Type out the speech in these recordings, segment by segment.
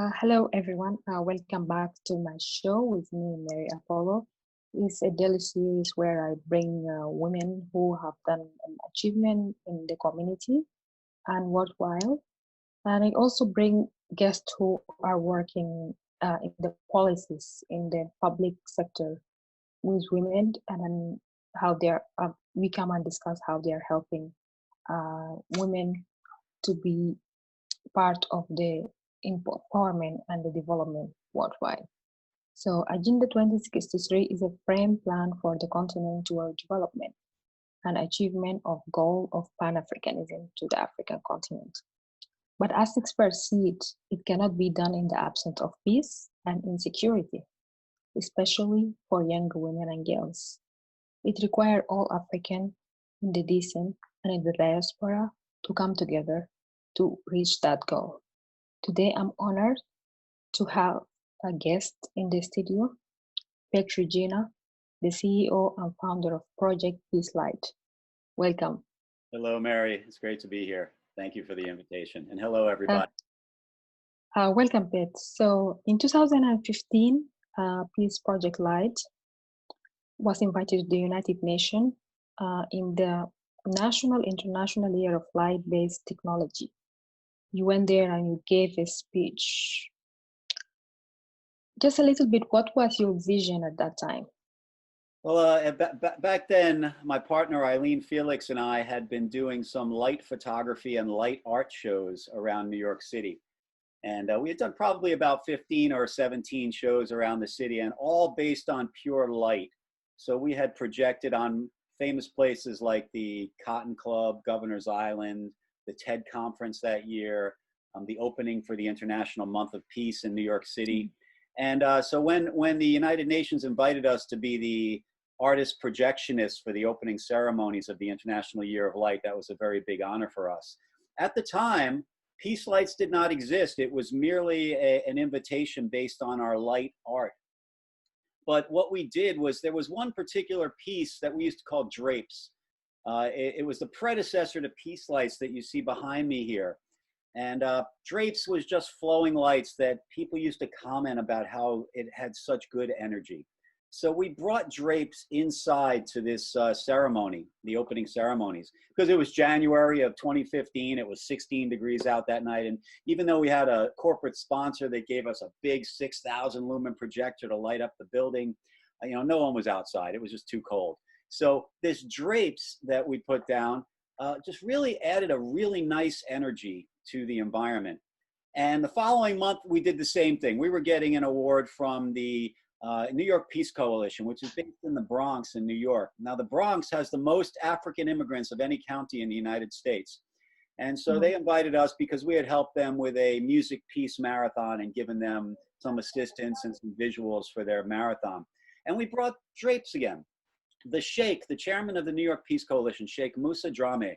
Hello, everyone. Welcome back to my show with me, Mary Apollo. It's a daily series where I bring women who have done an achievement in the community and worthwhile. And I also bring guests who are working in the policies in the public sector with women, and then how they're we come and discuss how they are helping women to be part of the empowerment and the development worldwide. So Agenda 2063 is a frame plan for the continent toward development and achievement of goal of Pan Africanism to the African continent. But as experts see it, it cannot be done in the absence of peace and insecurity, especially for younger women and girls. It requires all African in the decent and in the diaspora to come together to reach that goal. Today, I'm honored to have a guest in the studio, Rojina, the CEO and founder of Project Peace Light. Welcome. Hello, Mary. It's great to be here. Thank you for the invitation. And hello, everybody. Welcome, Pet. So in 2015, Peace Project Light was invited to the United Nations in the National International Year of Light-Based Technology. You went there and you gave a speech. Just a little bit, what was your vision at that time? Well, back then, my partner Eileen Felix and I had been doing some light photography and light art shows around New York City. And we had done probably about 15 or 17 shows around the city, and all based on pure light. So we had projected on famous places like the Cotton Club, Governor's Island, the TED conference that year, the opening for the International Month of Peace in New York City. And so when the United Nations invited us to be the artist projectionists for the opening ceremonies of the International Year of Light, that was a very big honor for us. At the time, Peace Lights did not exist. It was merely an invitation based on our light art. But what we did was there was one particular piece that we used to call drapes. It was the predecessor to Peace Lights that you see behind me here. And drapes was just flowing lights that people used to comment about how it had such good energy. So we brought drapes inside to this ceremony, the opening ceremonies, because it was January of 2015. It was 16 degrees out that night. And even though we had a corporate sponsor that gave us a big 6,000 lumen projector to light up the building, no one was outside. It was just too cold. So this drapes that we put down just really added a really nice energy to the environment. And the following month, we did the same thing. We were getting an award from the New York Peace Coalition, which is based in the Bronx in New York. Now, the Bronx has the most African immigrants of any county in the United States. And so they invited us because we had helped them with a music peace marathon and given them some assistance and some visuals for their marathon. And we brought drapes again. The Sheikh, the chairman of the New York Peace Coalition, Sheikh Musa Drame,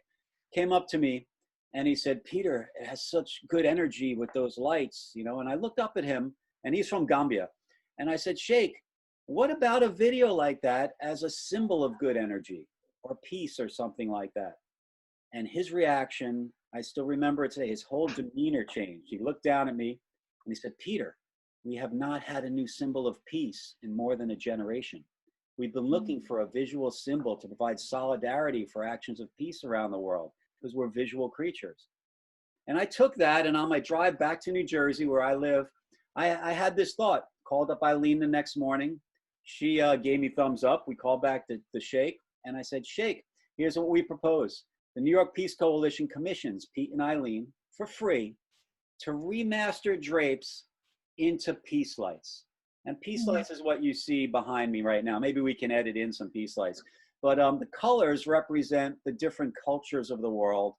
came up to me and he said, "Peter, it has such good energy with those lights, and I looked up at him, and he's from Gambia. And I said, "Sheikh, what about a video like that as a symbol of good energy or peace or something like that?" And his reaction, I still remember it today, his whole demeanor changed. He looked down at me and he said, "Peter, we have not had a new symbol of peace in more than a generation. We've been looking for a visual symbol to provide solidarity for actions of peace around the world because we're visual creatures." And I took that, and on my drive back to New Jersey, where I live, I had this thought. Called up Eileen the next morning. She gave me thumbs up. We called back to the Sheikh, and I said, "Sheikh, here's what we propose. The New York Peace Coalition commissions Pete and Eileen for free to remaster drapes into peace lights." And peace lights is what you see behind me right now. Maybe we can edit in some peace lights. But the colors represent the different cultures of the world,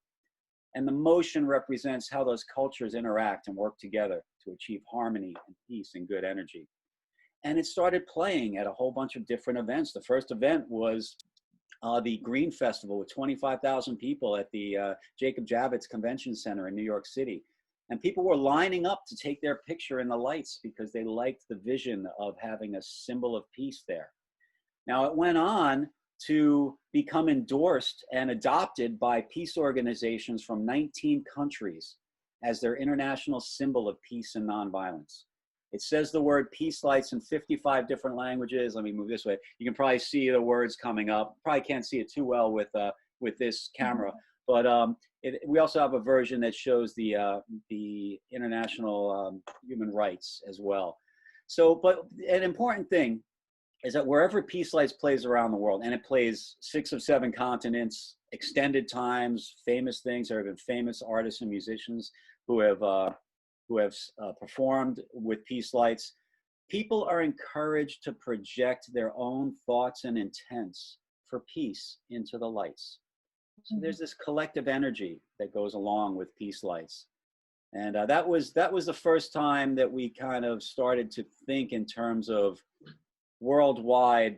and the motion represents how those cultures interact and work together to achieve harmony and peace and good energy. And it started playing at a whole bunch of different events. The first event was the Green Festival with 25,000 people at the Jacob Javits Convention Center in New York City. And people were lining up to take their picture in the lights because they liked the vision of having a symbol of peace there. Now, it went on to become endorsed and adopted by peace organizations from 19 countries. as their international symbol of peace and nonviolence. It says the word peace lights in 55 different languages. Let me move this way. You can probably see the words coming up. Probably can't see it too well with this camera, but we also have a version that shows the international human rights as well. So, but an important thing is that wherever Peace Lights plays around the world, and it plays 6 of 7 continents, extended times, famous things. There have been famous artists and musicians who have performed with Peace Lights. People are encouraged to project their own thoughts and intents for peace into the lights. So there's this collective energy that goes along with Peace Lights. And that was the first time that we kind of started to think in terms of worldwide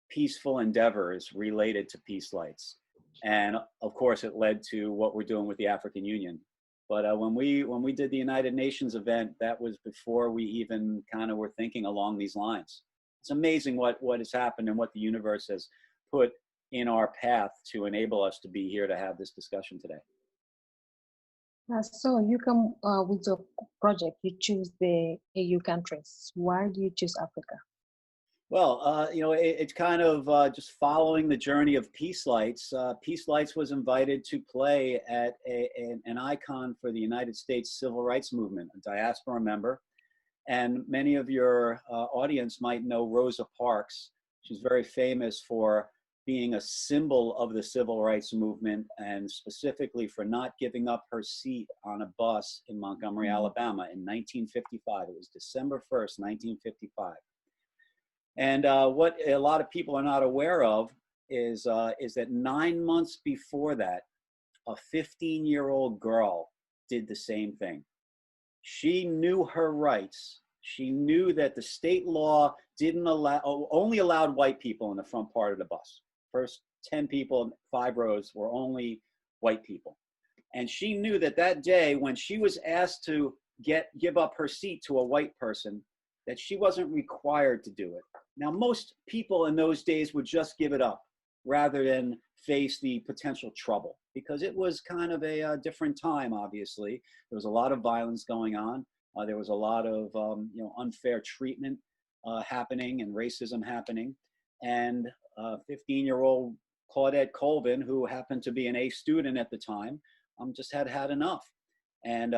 peaceful endeavors related to Peace Lights. And of course, it led to what we're doing with the African Union. But when we did the United Nations event, that was before we even kind of were thinking along these lines. It's amazing what has happened and what the universe has put in our path to enable us to be here to have this discussion today. So you come with your project, you choose the AU countries. Why do you choose Africa? Well, it's kind of just following the journey of Peace Lights. Peace Lights was invited to play at an icon for the United States Civil Rights Movement, a diaspora member. And many of your audience might know Rosa Parks. She's very famous for being a symbol of the civil rights movement, and specifically for not giving up her seat on a bus in Montgomery, Alabama in 1955. It was December 1st, 1955. And what a lot of people are not aware of is that 9 months before that, a 15-year-old girl did the same thing. She knew her rights. She knew that the state law only allowed white people in the front part of the bus. First 10 people, 5 rows were only white people. And she knew that day when she was asked to give up her seat to a white person, that she wasn't required to do it. Now, most people in those days would just give it up rather than face the potential trouble, because it was kind of a different time, obviously. There was a lot of violence going on. There was a lot of unfair treatment happening and racism happening. And 15-year-old Claudette Colvin, who happened to be an A student at the time, just had enough. And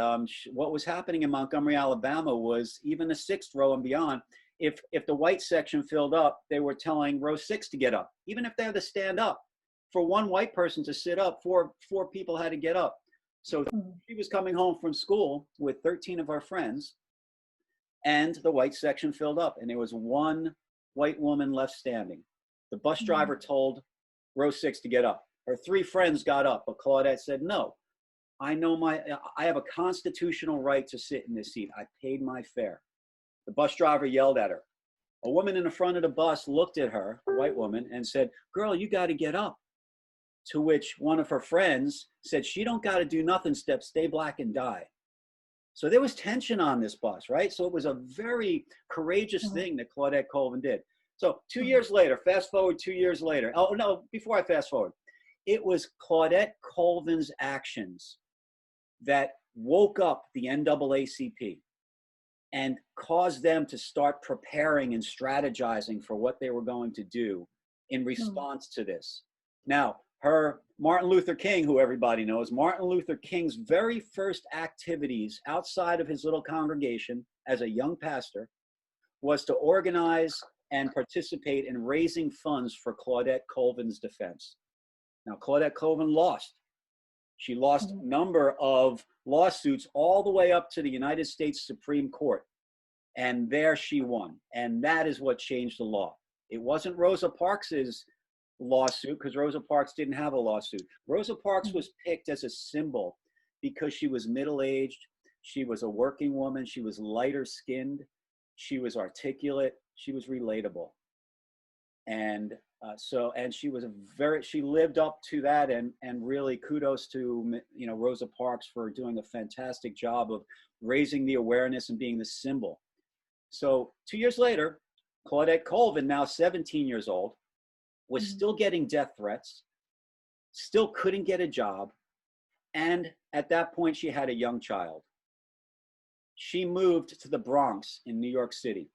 what was happening in Montgomery, Alabama was even the 6th row and beyond. If the white section filled up, they were telling row 6 to get up. Even if they had to stand up, for one white person to sit up, four people had to get up. So she was coming home from school with 13 of her friends, and the white section filled up, and there was one white woman left standing. The bus driver told row 6 to get up. Her 3 friends got up, but Claudette said, no, I have a constitutional right to sit in this seat. I paid my fare. The bus driver yelled at her. A woman in the front of the bus looked at her, a white woman, and said, girl, you got to get up. To which one of her friends said, she don't got to do nothing, stay black and die. So there was tension on this bus, right? So it was a very courageous thing that Claudette Colvin did. So 2 years later, fast forward 2 years later. Oh, no, before I fast forward. It was Claudette Colvin's actions that woke up the NAACP and caused them to start preparing and strategizing for what they were going to do in response to this. Now, Martin Luther King, who everybody knows, Martin Luther King's very first activities outside of his little congregation as a young pastor was to organize and participate in raising funds for Claudette Colvin's defense. Now, Claudette Colvin lost. She lost a number of lawsuits all the way up to the United States Supreme Court. And there she won. And that is what changed the law. It wasn't Rosa Parks's lawsuit, because Rosa Parks didn't have a lawsuit. Rosa Parks was picked as a symbol because she was middle-aged. She was a working woman. She was lighter skinned. She was articulate. She was relatable. And she lived up to that, and really kudos to Rosa Parks for doing a fantastic job of raising the awareness and being the symbol. So 2 years later, Claudette Colvin, now 17 years old, was still getting death threats, still couldn't get a job, And at that point, she had a young child. She moved to the Bronx in New York City.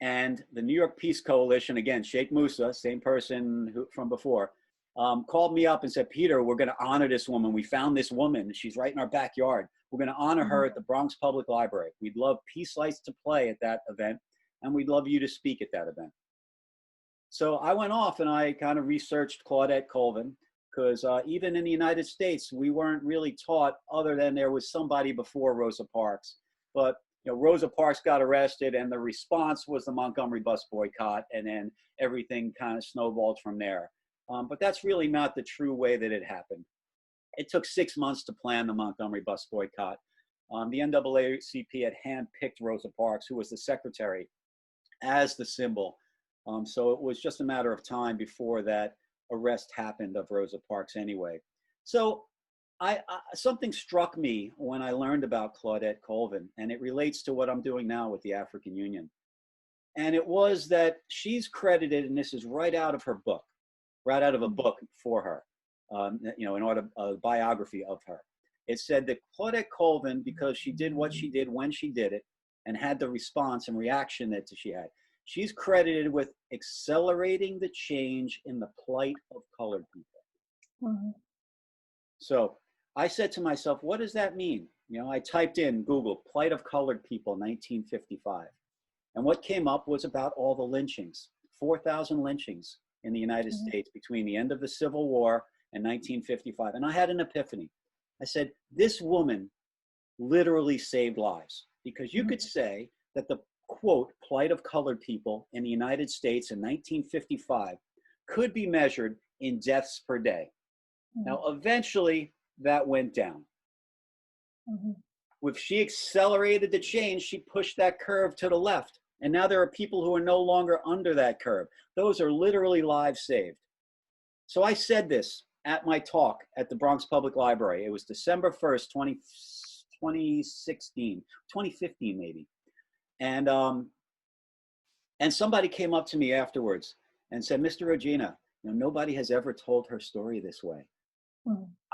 And the New York Peace Coalition, again, Sheikh Musa, same person from before, called me up and said, Peter, we're going to honor this woman. We found this woman. She's right in our backyard. We're going to honor her at the Bronx Public Library. We'd love Peace Lights to play at that event, and we'd love you to speak at that event. So I went off and I kind of researched Claudette Colvin, because even in the United States, we weren't really taught, other than there was somebody before Rosa Parks. But you know, Rosa Parks got arrested, and the response was the Montgomery bus boycott, and then everything kind of snowballed from there. But that's really not the true way that it happened. It took 6 months to plan the Montgomery bus boycott. The NAACP had handpicked Rosa Parks, who was the secretary, as the symbol. So it was just a matter of time before that arrest happened of Rosa Parks anyway. So something struck me when I learned about Claudette Colvin, and it relates to what I'm doing now with the African Union. And it was that she's credited, and this is right out of her book, right out of a book for her, you know, a biography of her. It said that Claudette Colvin, because she did what she did when she did it, and had the response and reaction that she had, she's credited with accelerating the change in the plight of colored people. So I said to myself, what does that mean? You know, I typed in Google, plight of colored people, 1955. And what came up was about all the lynchings, 4,000 lynchings in the United States between the end of the Civil War and 1955. And I had an epiphany. I said, this woman literally saved lives, because you could say that the quote, plight of colored people in the United States in 1955 could be measured in deaths per day. Now, eventually that went down. If she accelerated the change, she pushed that curve to the left. And now there are people who are no longer under that curve. Those are literally lives saved. So I said this at my talk at the Bronx Public Library. It was December 1st, 2016, 2015 maybe. And somebody came up to me afterwards and said, Mr. Rojina, you know, nobody has ever told her story this way.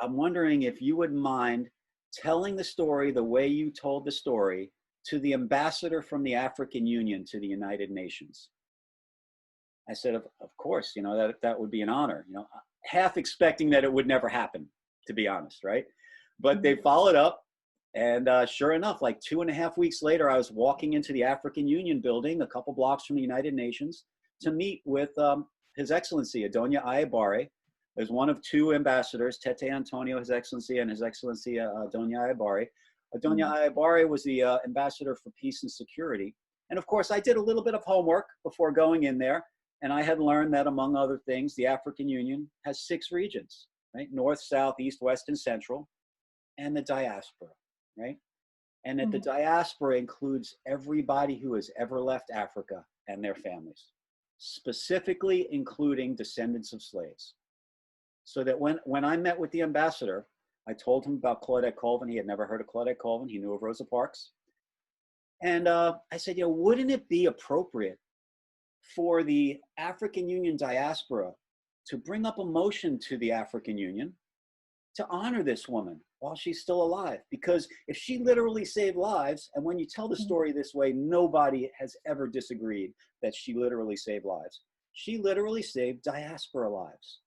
I'm wondering if you would mind telling the story the way you told the story to the ambassador from the African Union to the United Nations. I said, of course, you know, that would be an honor, you know, half expecting that it would never happen, to be honest, right? But they followed up. And sure enough, like 2.5 weeks later, I was walking into the African Union building a couple blocks from the United Nations to meet with His Excellency Adonia Ayebare as one of two ambassadors, Tete Antonio, His Excellency, and His Excellency Adonia Ayebare. Adonia Ayebare was the ambassador for peace and security. And of course, I did a little bit of homework before going in there. And I had learned that, among other things, the African Union has 6 regions, right? North, South, East, West, and Central, and the diaspora. Right? And that the diaspora includes everybody who has ever left Africa and their families, specifically including descendants of slaves. So that when I met with the ambassador, I told him about Claudette Colvin. He had never heard of Claudette Colvin. He knew of Rosa Parks. And I said, you know, wouldn't it be appropriate for the African Union diaspora to bring up a motion to the African Union to honor this woman while she's still alive? Because if she literally saved lives, and when you tell the story this way, nobody has ever disagreed that she literally saved lives. She literally saved diaspora lives.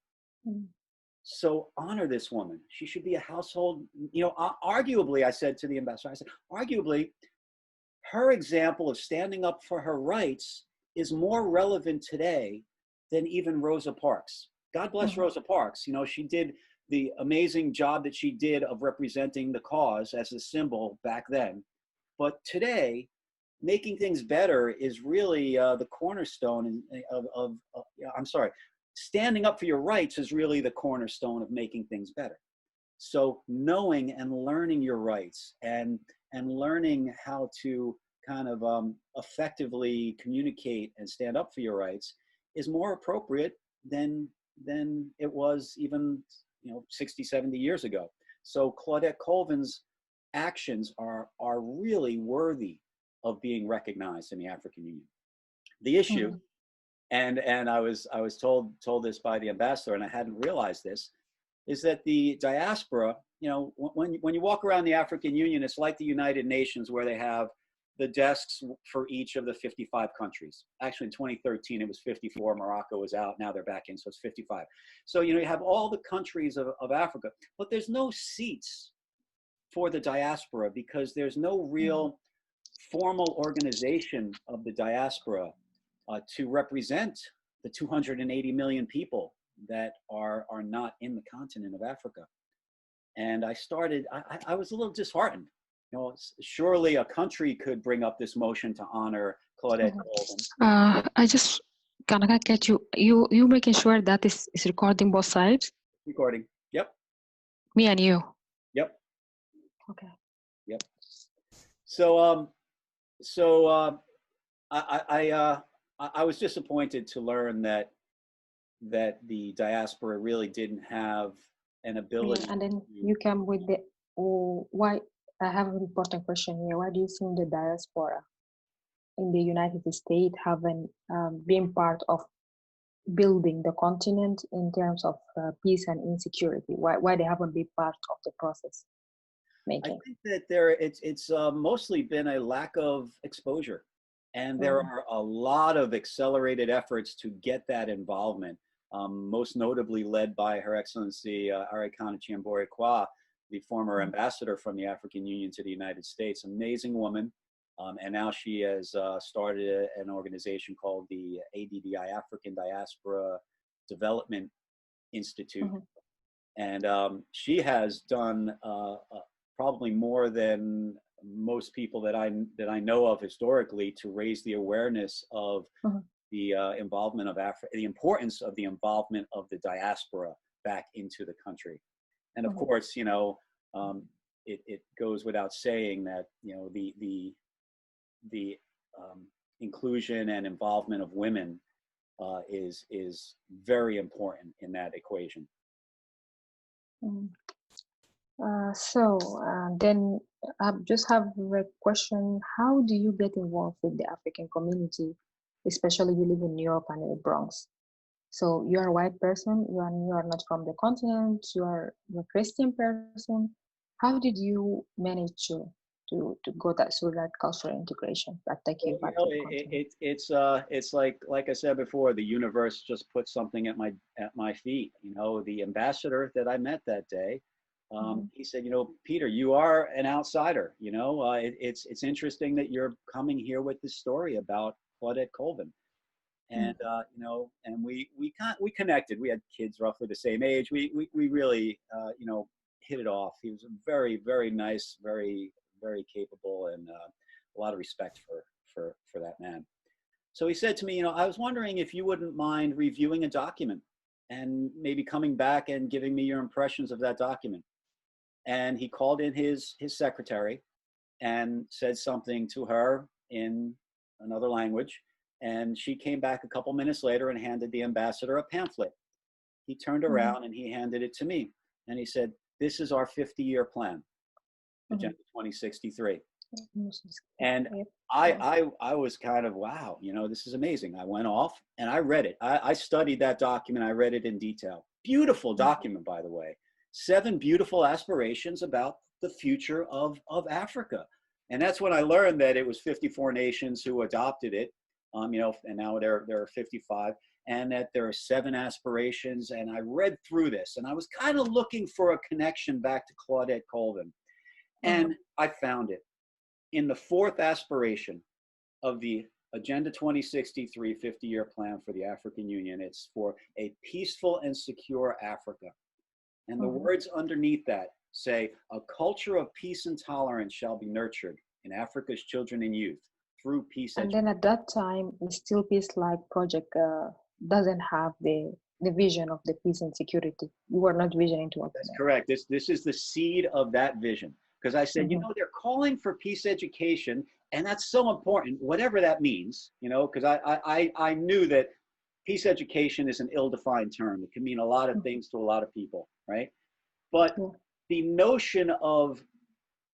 So honor this woman. She should be a household, you know, arguably, I said to the ambassador, I said, arguably, her example of standing up for her rights is more relevant today than even Rosa Parks. God bless Rosa Parks. You know, she did the amazing job that she did of representing the cause as a symbol back then. But today, making things better is really the cornerstone standing up for your rights is really the cornerstone of making things better. So knowing and learning your rights and learning how to kind of effectively communicate and stand up for your rights is more appropriate than it was even, you know, 60, 70 years ago. So Claudette Colvin's actions are really worthy of being recognized in the African Union. The issue, and I was told this by the ambassador, and I hadn't realized this, is that the diaspora, you know, when you walk around the African Union, it's like the United Nations, where they have the desks for each of the 55 countries. Actually, in 2013, it was 54. Morocco was out. Now they're back in, so it's 55. So, you know, you have all the countries of Africa, but there's no seats for the diaspora because there's no real formal organization of the diaspora to represent the 280 million people that are not in the continent of Africa. And I was a little disheartened. You know, surely a country could bring up this motion to honor Claudette Colvin. I just can I get you? You making sure that is recording both sides? Recording. Yep. Me and you. Yep. Okay. Yep. So I was disappointed to learn that the diaspora really didn't have an ability. And then you come with the why. I have an important question here. Why do you think the diaspora in the United States haven't been part of building the continent in terms of peace and insecurity? Why they haven't been part of the process making? I think that it's mostly been a lack of exposure, and there are a lot of accelerated efforts to get that involvement. Most notably led by Her Excellency Arikana Chiambore-Kwa, the former ambassador from the African Union to the United States. Amazing woman. And now she has started an organization called the ADDI, African Diaspora Development Institute. And she has done probably more than most people that I know of historically to raise the awareness of the involvement of the importance of the involvement of the diaspora back into the country. And of course, you know, it goes without saying that, you know, the inclusion and involvement of women is very important in that equation. Then I just have a question. How do you get involved with the African community, especially you live in New York and in the Bronx? So you're a white person, you are not from the continent, you're a Christian person. How did you manage to go through that cultural integration that take you back to the continent? It's like I said before, the universe just put something at my feet. You know, the ambassador that I met that day, he said, you know, Peter, you are an outsider. You know, it's interesting that you're coming here with this story about Claudette Colvin. And you know, and we connected. We had kids roughly the same age. We really you know, hit it off. He was a very, very nice, very, very capable, and a lot of respect for that man. So he said to me, you know, I was wondering if you wouldn't mind reviewing a document and maybe coming back and giving me your impressions of that document. And he called in his secretary and said something to her in another language. And she came back a couple minutes later and handed the ambassador a pamphlet. He turned around and he handed it to me. And he said, this is our 50-year plan, Agenda 2063. And I was kind of, wow, you know, this is amazing. I went off and I read it. I studied that document. I read it in detail. Beautiful document, by the way. 7 beautiful aspirations about the future of Africa. And that's when I learned that it was 54 nations who adopted it. You know, and now there are 55, and that there are 7 aspirations. And I read through this, and I was kind of looking for a connection back to Claudette Colvin, and I found it in the 4th aspiration of the Agenda 2063 50-year plan for the African Union. It's for a peaceful and secure Africa, and the words underneath that say, "A culture of peace and tolerance shall be nurtured in Africa's children and youth through peace." And then at that time, the Still Peace-like project doesn't have the vision of the peace and security. You were not visioning towards that. That's correct. This is the seed of that vision. Because I said, you know, they're calling for peace education, and that's so important, whatever that means, you know, because I knew that peace education is an ill-defined term. It can mean a lot of things to a lot of people, right? But the notion of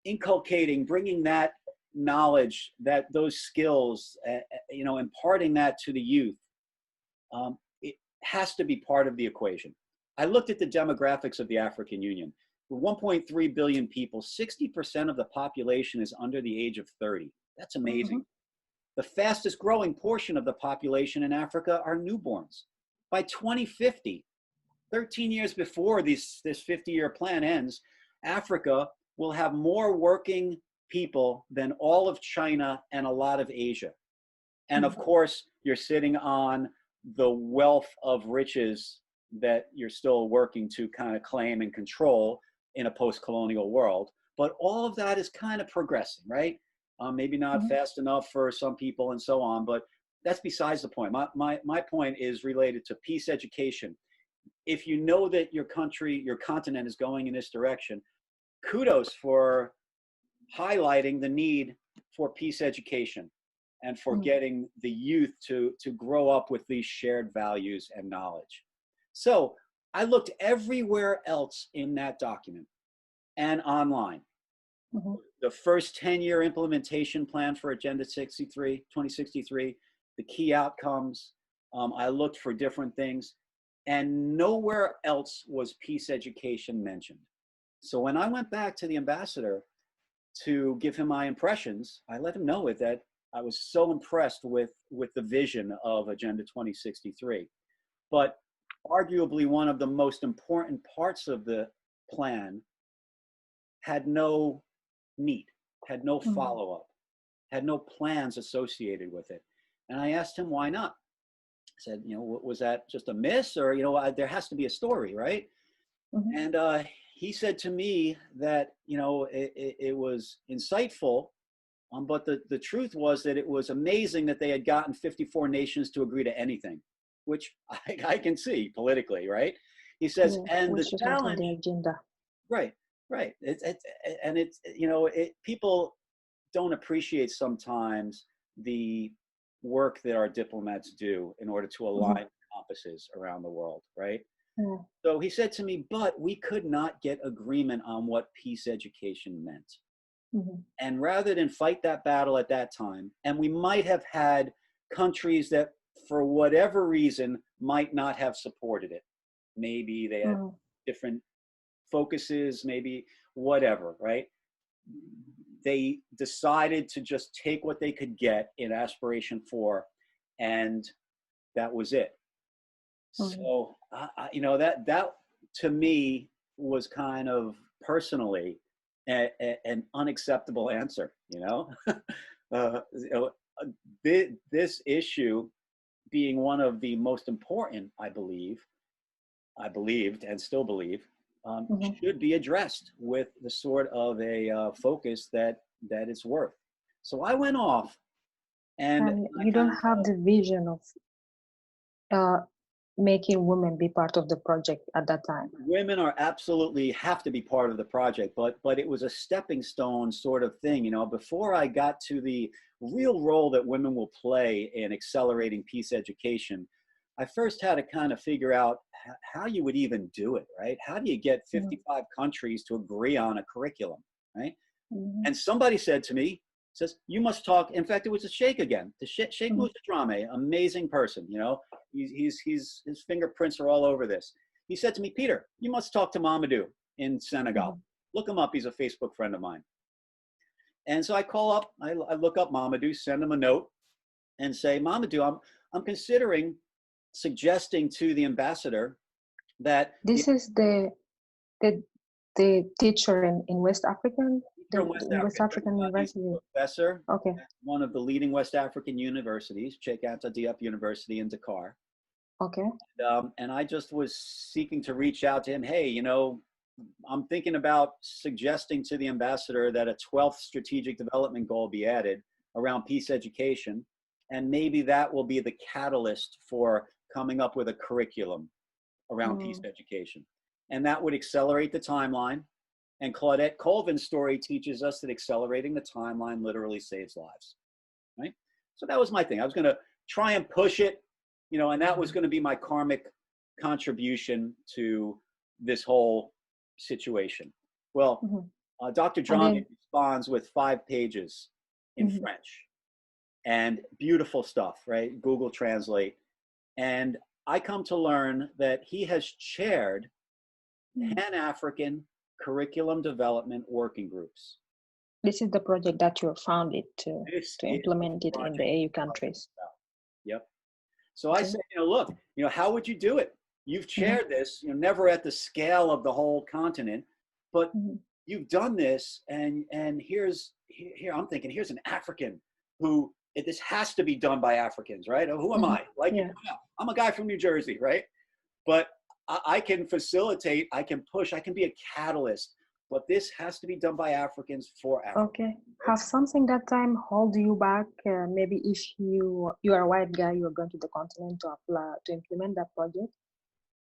inculcating, bringing that knowledge, those skills, you know, imparting that to the youth, it has to be part of the equation. I looked at the demographics of the African Union. with 1.3 billion people, 60% of the population is under the age of 30. That's amazing. The fastest growing portion of the population in Africa are newborns. By 2050, 13 years before this 50-year plan ends, Africa will have more working people than all of China and a lot of Asia. And of course, you're sitting on the wealth of riches that you're still working to kind of claim and control in a post-colonial world. But all of that is kind of progressing, right? Maybe not fast enough for some people and so on, but that's besides the point. My point is related to peace education. If you know that your country, your continent is going in this direction, kudos for highlighting the need for peace education and for getting the youth to grow up with these shared values and knowledge. So I looked everywhere else in that document and online. The first 10-year implementation plan for Agenda 2063, the key outcomes. I looked for different things, and nowhere else was peace education mentioned. So when I went back to the ambassador to give him my impressions, I let him know that I was so impressed with the vision of Agenda 2063. But arguably one of the most important parts of the plan had no meat, had no follow-up, had no plans associated with it. And I asked him why not. I said, was that just a miss, or, there has to be a story, right? And he said to me that, it was insightful, but the truth was that it was amazing that they had gotten 54 nations to agree to anything, which I can see politically, right? He says, and the challenge, the agenda. Right. People don't appreciate sometimes the work that our diplomats do in order to align compasses around the world, right? So he said to me, but we could not get agreement on what peace education meant. And rather than fight that battle at that time, and we might have had countries that for whatever reason might not have supported it. Maybe they had different focuses, maybe whatever, right? They decided to just take what they could get in Aspiration 4, and that was it. So, that to me was kind of personally an unacceptable answer, this issue being one of the most important, I believed and still believe, should be addressed with the sort of a focus that it's worth. So I went off, and you don't have the vision of making women be part of the project at that time. Women absolutely have to be part of the project, but it was a stepping stone sort of thing, before I got to the real role that women will play in accelerating peace education. I first had to kind of figure out how you would even do it, right? How do you get 55 countries to agree on a curriculum, right? And somebody said to me, you must talk. In fact, it was a Sheikh again, the Sheikh Musa Drame, amazing person, his fingerprints are all over this. He said to me, Peter, you must talk to Mamadou in Senegal. Look him up. He's a Facebook friend of mine. And so I call up, I look up Mamadou, send him a note and say, Mamadou, I'm considering suggesting to the ambassador that this is the teacher in West African, West African University. Professor, at one of the leading West African universities, Cheikh Anta Diop University in Dakar. And I just was seeking to reach out to him. Hey, I'm thinking about suggesting to the ambassador that a 12th strategic development goal be added around peace education. And maybe that will be the catalyst for coming up with a curriculum around peace education. And that would accelerate the timeline. And Claudette Colvin's story teaches us that accelerating the timeline literally saves lives, right? So that was my thing. I was going to try and push it, and that was going to be my karmic contribution to this whole situation. Well, Dr. Drame responds with 5 pages in French, and beautiful stuff, right? Google Translate. And I come to learn that he has chaired Pan African curriculum development working groups. This is the project that you founded This to is the implement it in the project AU I'm talking countries. about. Yep. So I Okay. said, look, how would you do it? You've chaired this, never at the scale of the whole continent, but you've done this, and here I'm thinking, here's an African who this has to be done by Africans, right? Who am I? Like, Yeah. I'm a guy from New Jersey, right? But I can facilitate, I can push, I can be a catalyst, but this has to be done by Africans for Africans. Okay. Have something that time hold you back? Maybe if you are a white guy, you are going to the continent to apply to implement that project.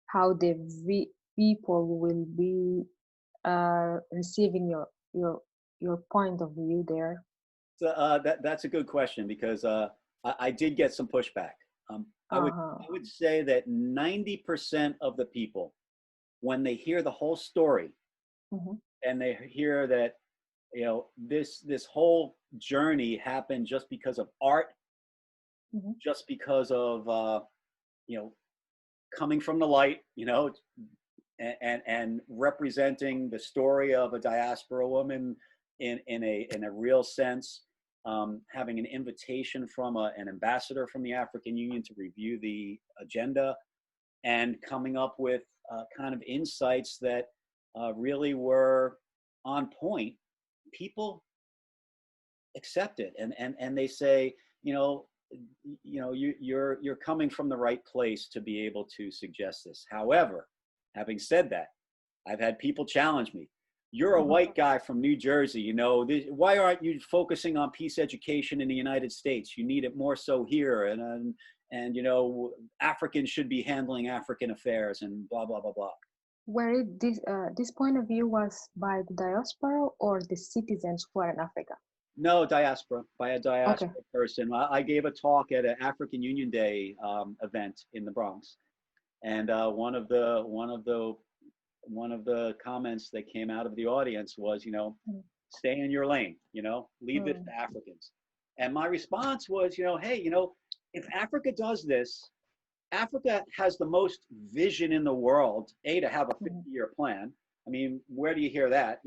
How the people will be receiving your point of view there? So that's a good question, because I did get some pushback. I would say that 90% of the people, when they hear the whole story, and they hear that this whole journey happened just because of art, just because of coming from the light, and representing the story of a diaspora woman in a real sense, having an invitation from an ambassador from the African Union to review the agenda, and coming up with kind of insights that really were on point. People accept it, and they say, you're coming from the right place to be able to suggest this. However, having said that, I've had people challenge me. You're a white guy from New Jersey, why aren't you focusing on peace education in the United States? You need it more so here, and Africans should be handling African affairs, and blah blah blah blah. Where this point of view was by the diaspora or the citizens who are in Africa? No, diaspora, by a diaspora person. I gave a talk at an African Union Day event in the Bronx, and one of the comments that came out of the audience was, stay in your lane, leave this to Africans. And my response was, hey, if Africa does this, Africa has the most vision in the world, to have a 50-year plan. I mean, where do you hear that?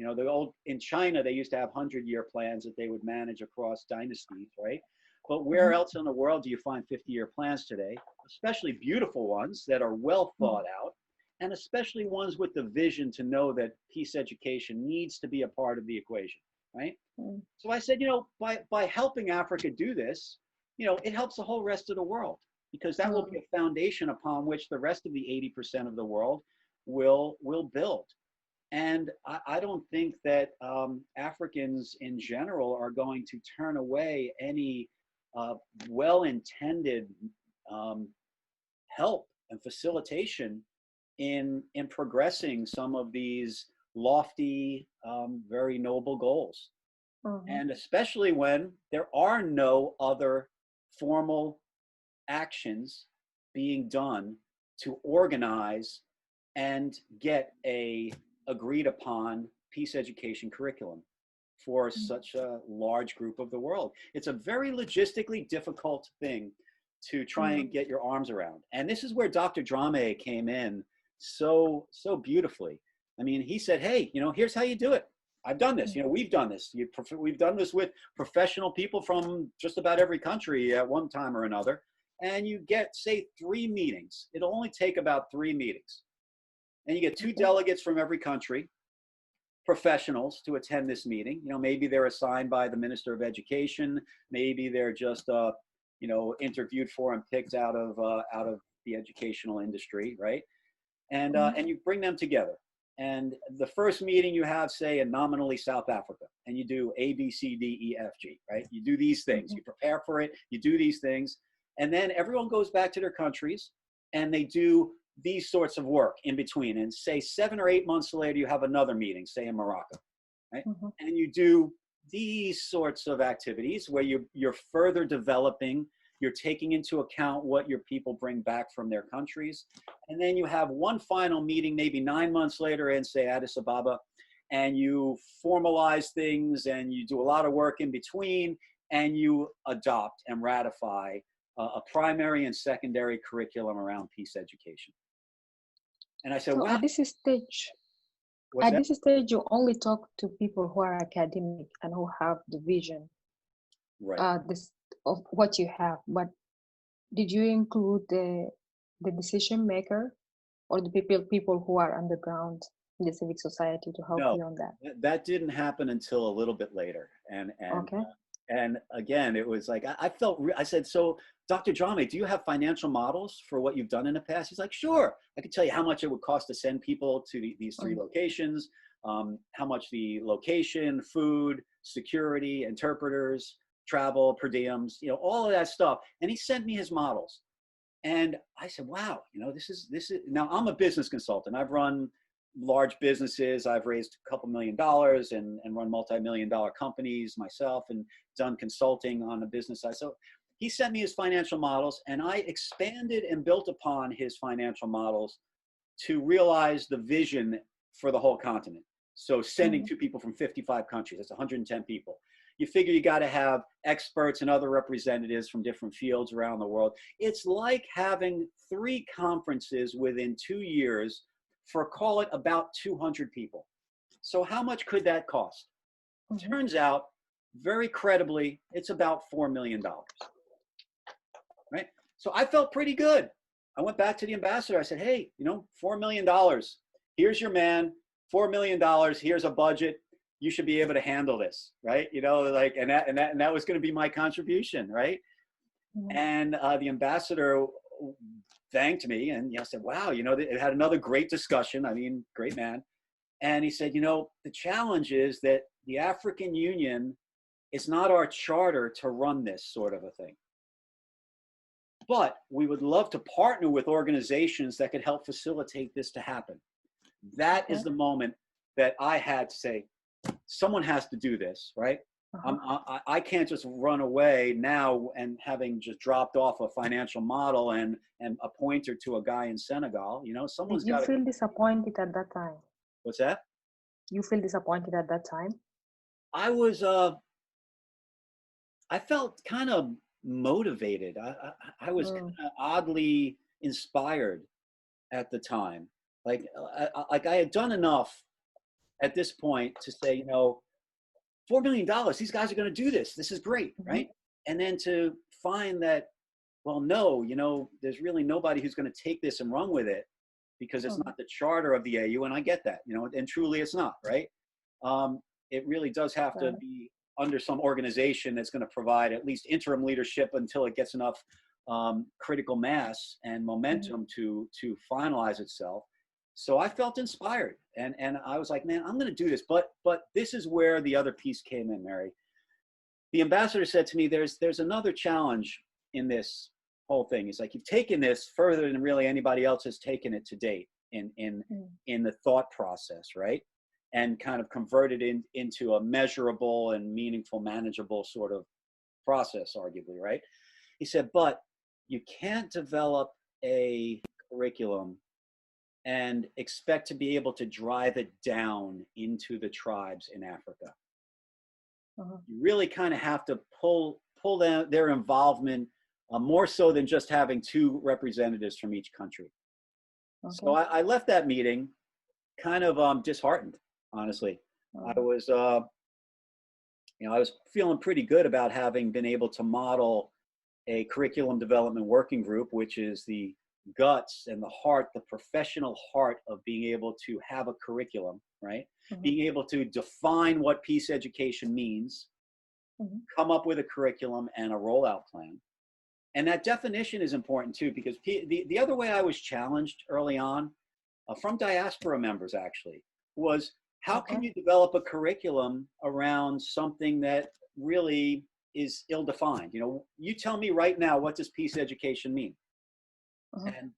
In China, they used to have 100-year plans that they would manage across dynasties, right? But where else in the world do you find 50-year plans today, especially beautiful ones that are well thought out, and especially ones with the vision to know that peace education needs to be a part of the equation, right? So I said, by helping Africa do this, it helps the whole rest of the world, because that will be a foundation upon which the rest of the 80% of the world will build. And I don't think that Africans in general are going to turn away any well-intended help and facilitation in progressing some of these lofty, very noble goals. And especially when there are no other formal actions being done to organize and get a agreed upon peace education curriculum for such a large group of the world. It's a very logistically difficult thing to try and get your arms around. And this is where Dr. Drame came in so beautifully. I mean, he said, hey, here's how you do it. I've done this. We've done this. We've done this with professional people from just about every country at one time or another. And you get, say, 3 meetings. It'll only take about 3 meetings. And you get 2 delegates from every country, professionals, to attend this meeting. Maybe they're assigned by the Minister of Education. Maybe they're just, interviewed for and picked out of the educational industry, right? And you bring them together. And the first meeting you have, say, in nominally South Africa, and you do A, B, C, D, E, F, G, right? You do these things. You prepare for it. You do these things. And then everyone goes back to their countries, and they do these sorts of work in between. And say 7 or 8 months later, you have another meeting, say in Morocco, right? And you do these sorts of activities where you're further developing, you're taking into account what your people bring back from their countries. And then you have one final meeting, maybe 9 months later in, say, Addis Ababa, and you formalize things, and you do a lot of work in between, and you adopt and ratify a primary and secondary curriculum around peace education. And I said, so wow. at this stage, What's At that? this stage, you only talk to people who are academic and who have the vision, Right. this of what you have. But did you include the decision maker or the people who are underground in the civic society to help No, you on that? that didn't happen until a little bit later. Okay. And again, it was like, I felt, I said, so Dr. Jame, do you have financial models for what you've done in the past? He's like, sure. I could tell you how much it would cost to send people to these three Mm, locations, how much the location, food, security, interpreters, travel, per diems, all of that stuff. And he sent me his models. And I said, wow, this is, now I'm a business consultant. I've run large businesses. I've raised a couple $1 million and run multi-million-dollar companies myself and done consulting on the business side. So he sent me his financial models and I expanded and built upon his financial models to realize the vision for the whole continent. So sending mm, two people from 55 countries, that's 110 people. You figure you got to have experts and other representatives from different fields around the world. It's like having 3 conferences within 2 years for, call it, about 200 people. So how much could that cost? mhm. Turns out, very credibly, it's about $4 million, right? So I felt pretty good. I went back to the ambassador. I said, hey, $4 million. Here's your man, $4 million. Here's a budget. You should be able to handle this, right? Like, and that was going to be my contribution, right? Mhm. And the ambassador thanked me and said, wow, it had another great discussion. I mean, great man. And he said, the challenge is that the African Union is not our charter to run this sort of a thing. But we would love to partner with organizations that could help facilitate this to happen. That is Okay. the moment that I had to say, someone has to do this, right? Uh-huh. I can't just run away now and having just dropped off a financial model and a pointer to a guy in Senegal. Did Someone's you got to. feel disappointed at that time? What's that? You feel disappointed at that time? I was. I felt kind of motivated. I was Mm, kind of oddly inspired at the time. Like I had done enough at this point to say, $4 million, these guys are going to do this. This is great, mhm. right? And then to find that, well, no, there's really nobody who's going to take this and run with it because it's Mhm. not the charter of the AU. And I get that, and truly it's not, right? It really does have to Got it. be under some organization that's going to provide at least interim leadership until it gets enough critical mass and Mhm. momentum to finalize itself. So I felt inspired, and I was like, man, I'm going to do this. But this is where the other piece came in, Mary. The ambassador said to me, there's another challenge in this whole thing. He's like, you've taken this further than really anybody else has taken it to date Mm, in the thought process, right? And kind of converted into a measurable and meaningful, manageable sort of process, arguably, right? He said, but you can't develop a curriculum and expect to be able to drive it down into the tribes in Africa. uh-huh. You really kind of have to pull their involvement more so than just having 2 representatives from each country. So Okay. I left that meeting kind of disheartened, honestly. I Uh, was, I was feeling pretty good about having been able to model a curriculum development working group, which is the guts and the heart, the professional heart of being able to have a curriculum, right? mhm, Being able to define what peace education means, mhm. come up with a curriculum and a rollout plan. And that definition is important too, because the other way I was challenged early on from diaspora members actually was, how Okay. can you develop a curriculum around something that really is ill-defined? You tell me right now, what does peace education mean? Uh-huh. And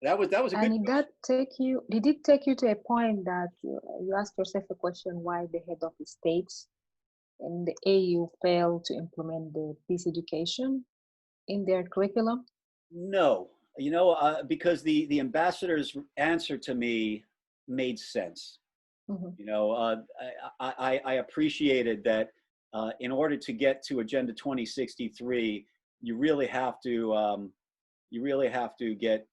that was a And good did it take you to a point that you ask yourself a question why the head of the states in the AU failed to implement the peace education in their curriculum? No, because the ambassador's answer to me made sense. Mhm. I appreciated that in order to get to Agenda 2063, you really have to get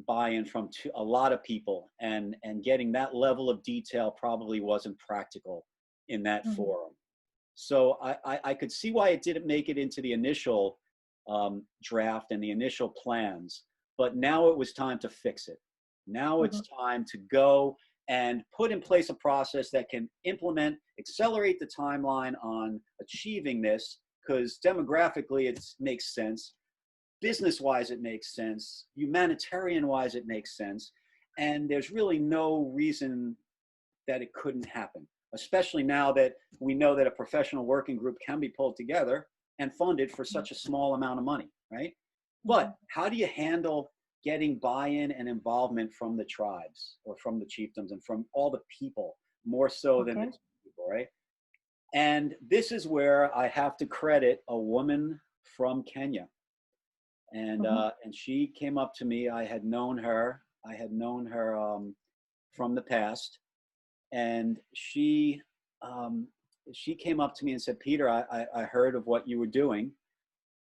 buy-in from a lot of people, and getting that level of detail probably wasn't practical in that forum. So I could see why it didn't make it into the initial draft and the initial plans, but now it was time to fix it. Now it's time to go and put in place a process that can accelerate the timeline on achieving this, because demographically it makes sense, business-wise it makes sense, humanitarian-wise it makes sense, and there's really no reason that it couldn't happen, especially now that we know that a professional working group can be pulled together and funded for such a small amount of money, right? But how do you handle getting buy-in and involvement from the tribes or from the chiefdoms and from all the people, more so than the people, right? And this is where I have to credit a woman from Kenya. And she came up to me. I had known her from the past. And she came up to me and said, Peter, I heard of what you were doing.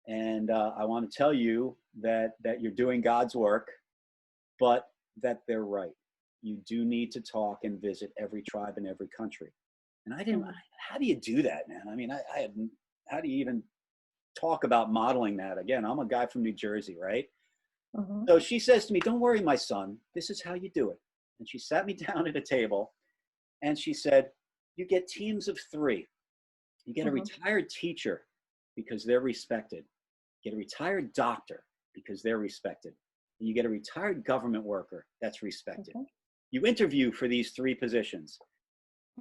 And I want to tell you that you're doing God's work, but that they're right. You do need to talk and visit every tribe in every country. And I didn't, how do you do that, man? I mean, how do you even talk about modeling that? Again, I'm a guy from New Jersey, right? So she says to me, don't worry, my son, this is how you do it. And she sat me down at a table and she said, you get teams of 3. You get a retired teacher because they're respected. You get a retired doctor because they're respected. And you get a retired government worker that's respected. You interview for these 3 positions.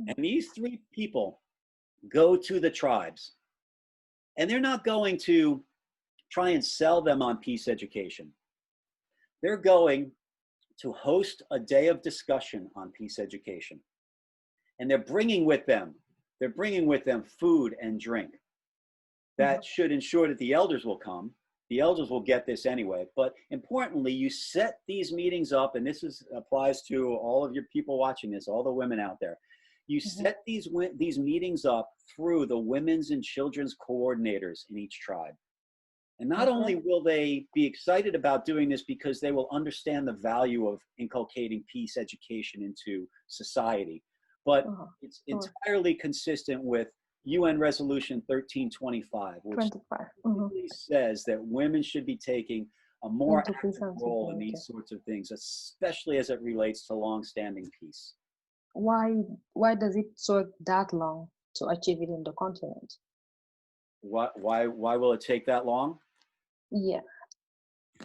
And these 3 people go to the tribes. And they're not going to try and sell them on peace education. They're going to host a day of discussion on peace education. And they're bringing with them food and drink. That should ensure that the elders will come. The elders will get this anyway. But importantly, you set these meetings up, and this applies to all of your people watching this, all the women out there. You set these meetings up through the women's and children's coordinators in each tribe. And not only will they be excited about doing this because they will understand the value of inculcating peace education into society, but it's entirely consistent with UN Resolution 1325, which really says that women should be taking a more active role in these sorts of things, especially as it relates to long-standing peace. Why does it take that long to achieve it in the continent? Why will it take that long? Yeah.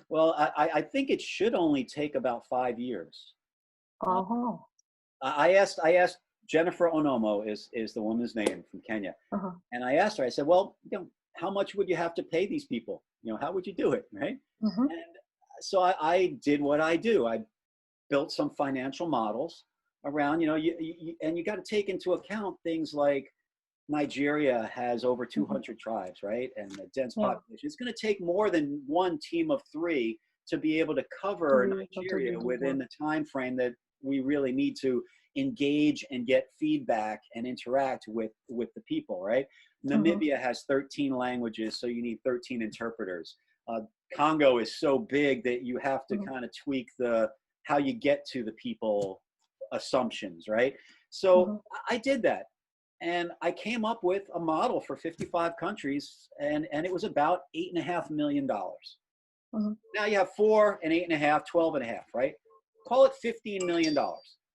Well, I think it should only take about 5 years. I asked Jennifer Onomo is the woman's name from Kenya, and I asked her. I said, "Well, how much would you have to pay these people? How would you do it, right?" And so I did what I do. I built some financial models around, and you got to take into account things like Nigeria has over 200 tribes, right? And a dense population. It's going to take more than one team of 3 to be able to cover Nigeria within the time frame that we really need to engage and get feedback and interact with the people, right? Namibia has 13 languages, so you need 13 interpreters. Congo is so big that you have to kind of tweak how you get to the people assumptions, right? So I did that. And I came up with a model for 55 countries, and it was about $8.5 million. Now you have 4 and 8.5, 12.5, right? Call it $15 million.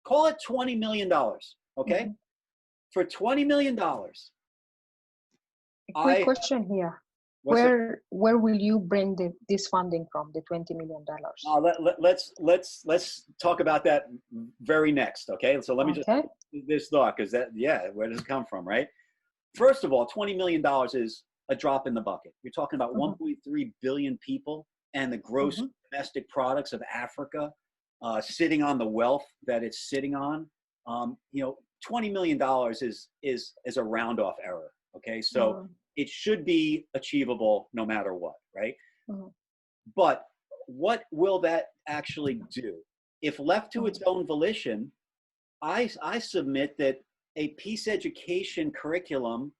Call it $20 million, okay? For $20 million. Quick question here. Where will you bring this funding from, the $20 million? Let's talk about that very next, okay? So let me just this thought, because where does it come from, right? First of all, $20 million is a drop in the bucket. You're talking about 1.3 billion people and the gross domestic products of Africa sitting on the wealth that it's sitting on. $20 million is a round off error, okay? So it should be achievable no matter what, right? But what will that actually do? If left to its own volition, I submit that a peace education curriculum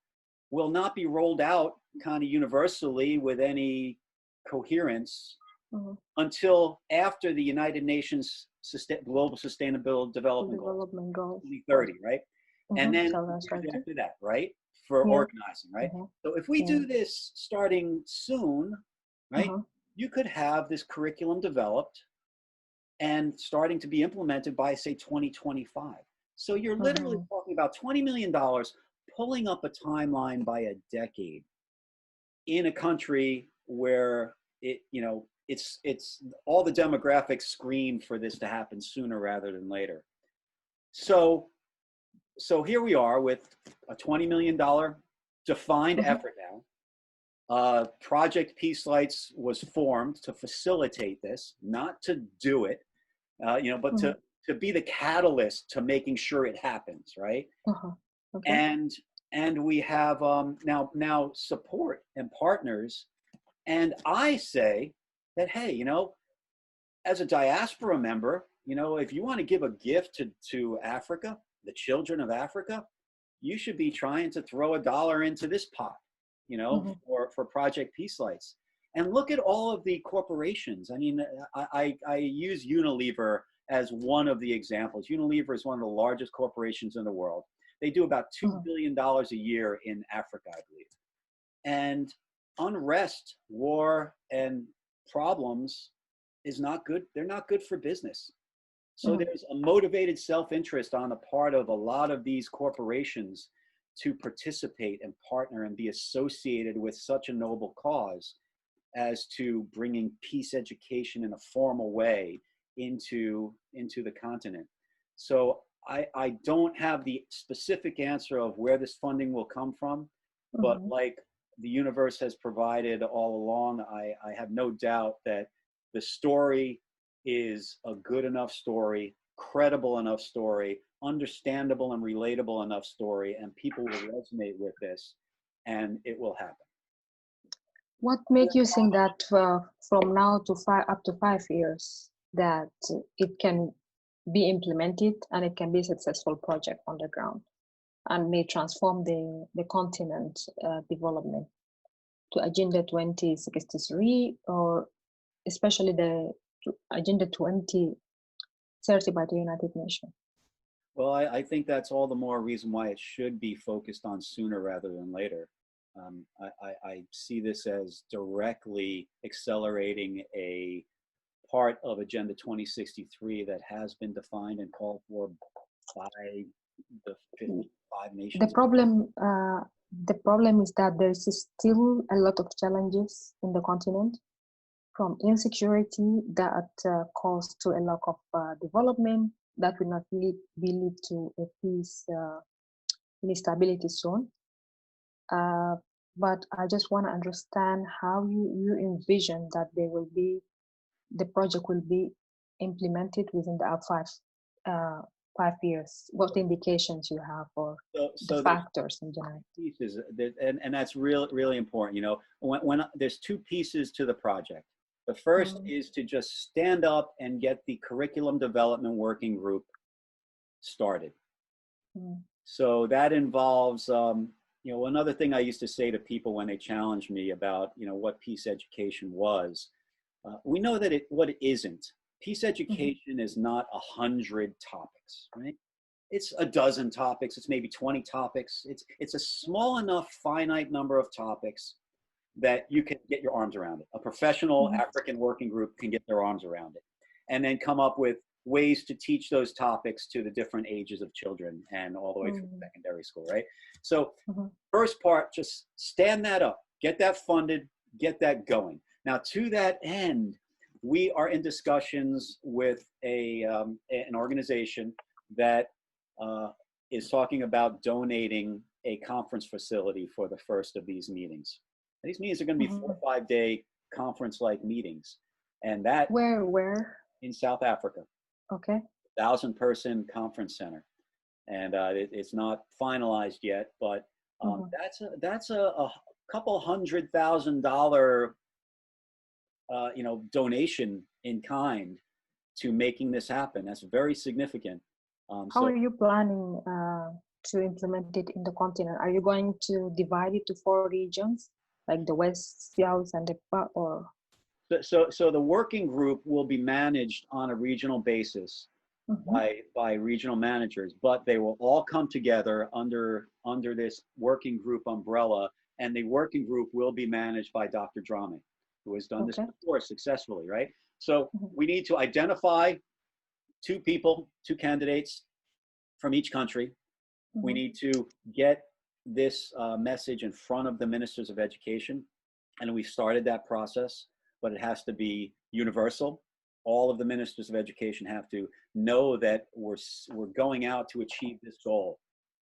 will not be rolled out kind of universally with any coherence until after the United Nations Global Sustainable Development Goals, Development goals. 2030, right? And then So years after that, right? For organizing, right? So if we do this starting soon, right, you could have this curriculum developed and starting to be implemented by, say, 2025. So you're literally talking about $20 million pulling up a timeline by a decade in a country where it, you know, it's all the demographics scream for this to happen sooner rather than later. So here we are with a $20 million defined effort now. Project Peace Lights was formed to facilitate this, not to do it, you know, but to be the catalyst to making sure it happens, right? And we have now support and partners. And I say that, hey, you know, as a diaspora member, you know, if you want to give a gift to Africa, the children of Africa, you should be trying to throw $1 into this pot, you know, for Project Peace Lights. And look at all of the corporations. I mean, I use Unilever as one of the examples. Unilever is one of the largest corporations in the world. They do about $2 billion a year in Africa, I believe. And unrest, war, and problems is not good. They're not good for business. So there's a motivated self-interest on the part of a lot of these corporations to participate and partner and be associated with such a noble cause as to bringing peace education in a formal way into the continent. So I don't have the specific answer of where this funding will come from, but like the universe has provided all along, I have no doubt that the story is a good enough story, credible enough story, understandable and relatable enough story, and people will resonate with this, and it will happen. What makes you think that from now to up to 5 years that it can be implemented and it can be a successful project on the ground and may transform the continent development to Agenda 2063 or especially the Agenda 2030 by the United Nations? Well, I think that's all the more reason why it should be focused on sooner rather than later. I see this as directly accelerating a part of Agenda 2063 that has been defined and called for by the 55 nations. The problem is that there's still a lot of challenges in the continent, from insecurity that calls to a lack of development that will not lead to a peace and stability soon. But I just want to understand how you envision that the project will be implemented within the 5 years. What indications you have for the factors in general? Pieces, and that's really important. You know, when there's 2 pieces to the project. The first is to just stand up and get the curriculum development working group started. So that involves, you know, another thing I used to say to people when they challenged me about, you know, what peace education was. We know that what it isn't. Peace education is not 100 topics, right? It's a dozen topics. It's maybe 20 topics. It's a small enough finite number of topics that you can get your arms around it. A professional African working group can get their arms around it and then come up with ways to teach those topics to the different ages of children and all the way through secondary school, right? So first part, just stand that up, get that funded, get that going. Now to that end, we are in discussions with an organization that is talking about donating a conference facility for the first of these meetings. These meetings are going to be 4 or 5 day conference-like meetings, and that where in South Africa. Okay. 1,000-person conference center, and it's not finalized yet, but that's a couple $100,000 you know, donation in kind to making this happen. That's very significant. How are you planning to implement it in the continent? Are you going to divide it to 4 regions, like the West, South, and the or? So the working group will be managed on a regional basis Mm-hmm. by regional managers, but they will all come together under this working group umbrella, and the working group will be managed by Dr. Drame, who has done this Okay. before successfully, right? So Mm-hmm. we need to identify two people, two candidates from each country. We Mm-hmm. need to get this message in front of the ministers of education, and we started that process, but it has to be universal. All of the ministers of education have to know that we're going out to achieve this goal,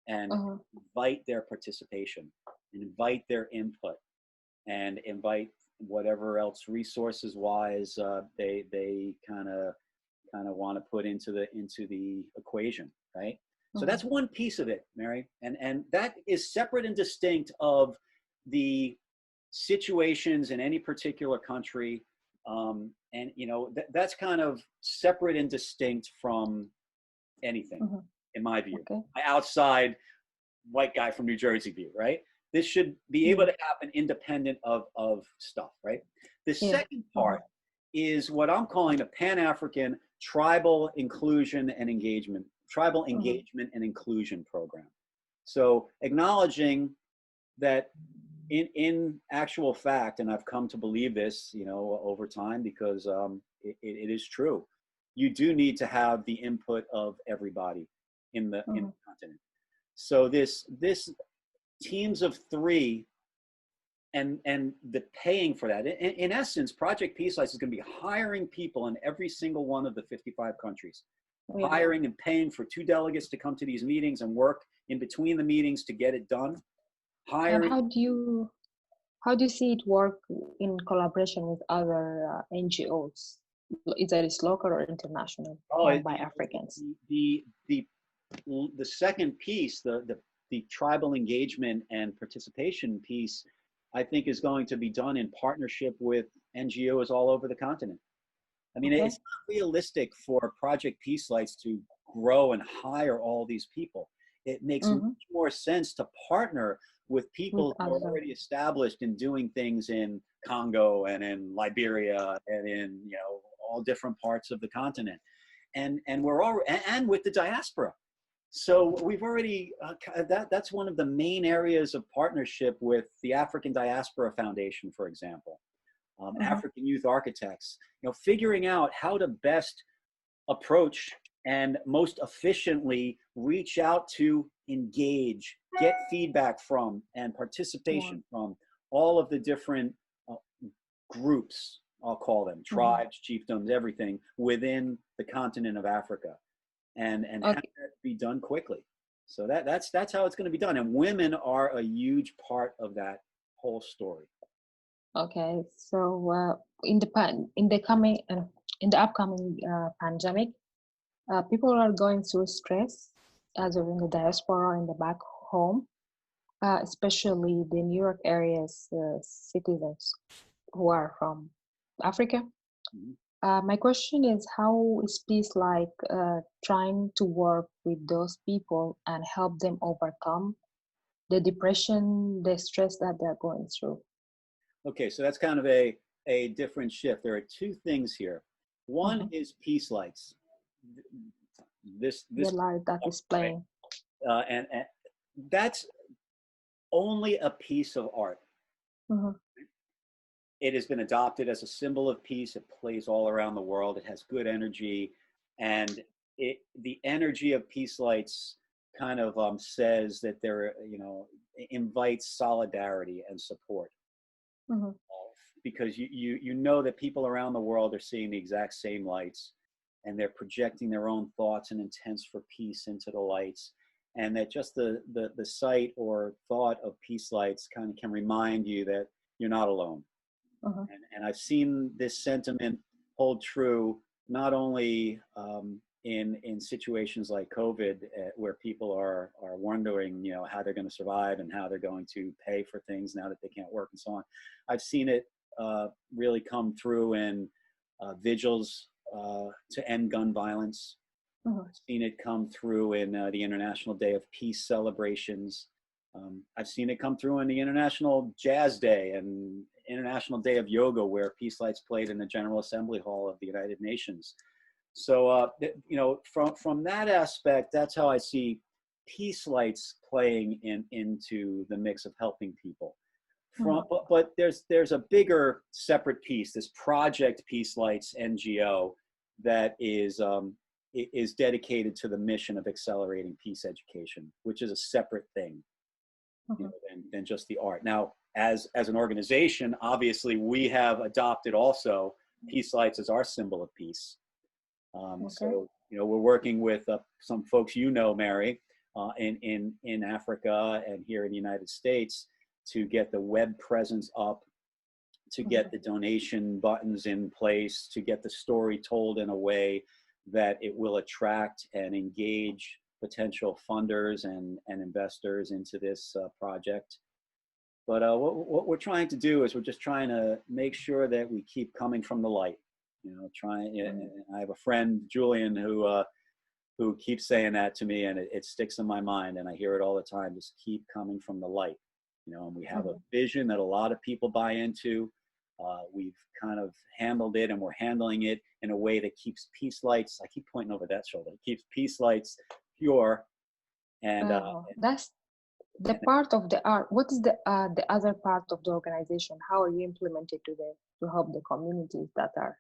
and Uh-huh. invite their participation, and invite their input, and invite whatever else resources wise they kind of want to put into the equation, right? So Mm-hmm. that's one piece of it, Mary, and that is separate and distinct of the situations in any particular country, and that's kind of separate and distinct from anything, Mm-hmm. in my view. Okay. My outside white guy from New Jersey view, right? This should be able Mm-hmm. to happen independent of stuff, right? The Yeah. second Mm-hmm. part is what I'm calling the Pan African Tribal Inclusion and Engagement, Tribal Mm-hmm. Engagement and Inclusion Program. So acknowledging that in actual fact, and I've come to believe this, over time, because it is true. You do need to have the input of everybody in Mm-hmm. the continent. So this teams of three, and the paying for that. In essence, Project Peace Lights is going to be hiring people in every single one of the 55 countries, Yeah. hiring and paying for two delegates to come to these meetings and work in between the meetings to get it done. And Hiring. how do you see it work in collaboration with other NGOs? Either it's local or international, Oh, formed by Africans. the second piece, the tribal engagement and participation piece, I think is going to be done in partnership with NGOs all over the continent. I mean, Okay. it's not realistic for Project Peace Lights to grow and hire all these people. It makes much Mm-hmm. more sense to partner with With people who are other. already established in doing things in Congo and in Liberia and in all different parts of the continent, and we're all and with the diaspora. So we've already that's one of the main areas of partnership with the African Diaspora Foundation, for example. Mm-hmm. African Youth Architects, figuring out how to best approach and most efficiently reach out to, engage, get feedback from, and Wow. participation from all of the different uh, groups, I'll call them Mm-hmm. tribes, chiefdoms, everything within the continent of Africa, and have Okay. that be done quickly. So that's how it's going to be done, and women are a huge part of that whole story. Okay. So in the upcoming pandemic, people are going through stress, as in the diaspora and the back home, especially the New York area's citizens who are from Africa. Mhm. My question is, how is Peace like trying to work with those people and help them overcome the depression, the stress that they're going through? Okay, so that's kind of a different shift. There are two things here. One Mm-hmm. is Peace Lights. The This light that is right, playing. and that's only a piece of art. Mm-hmm. It has been adopted as a symbol of peace. It plays all around the world. It has good energy, and the energy of Peace Lights kind of says that there, invites solidarity and support, Mm-hmm. because you know that people around the world are seeing the exact same lights, and they're projecting their own thoughts and intents for peace into the lights, and that just the sight or thought of Peace Lights kind of can remind you that you're not alone. Mm-hmm. And I've seen this sentiment hold true not only in situations like COVID, where people are wondering, how they're going to survive and how they're going to pay for things now that they can't work and so on. I've seen it really come through in vigils to end gun violence. Mm-hmm. I've seen it come through in the International Day of Peace celebrations. I've seen it come through in the International Jazz Day, and International Day of Yoga where peace lights played in the General Assembly Hall of the United Nations. So, you know, from that aspect, that's how I see peace lights playing into the mix of helping people. But there's a bigger separate piece, this Project Peace Lights NGO that is dedicated to the mission of accelerating peace education, which is a separate thing, you know, than just the art. Now, as an organization, obviously, we have adopted also peace lights as our symbol of peace. So, you know, we're working with some folks, you know, Mary, in Africa and here in the United States to get the web presence up, to get the donation buttons in place, to get the story told in a way that it will attract and engage potential funders and investors into this project. But what we're trying to do is we're just trying to make sure that we keep coming from the light. You know, I have a friend, Julian, who keeps saying that to me, and it sticks in my mind, and I hear it all the time. Just keep coming from the light. You know, and we have a vision that a lot of people buy into. We've kind of handled it, and we're handling it in a way that keeps peace lights. I keep pointing over that shoulder. It keeps peace lights pure. And that's the part of the art. What is the other part of the organization? How are you implemented to help the communities that are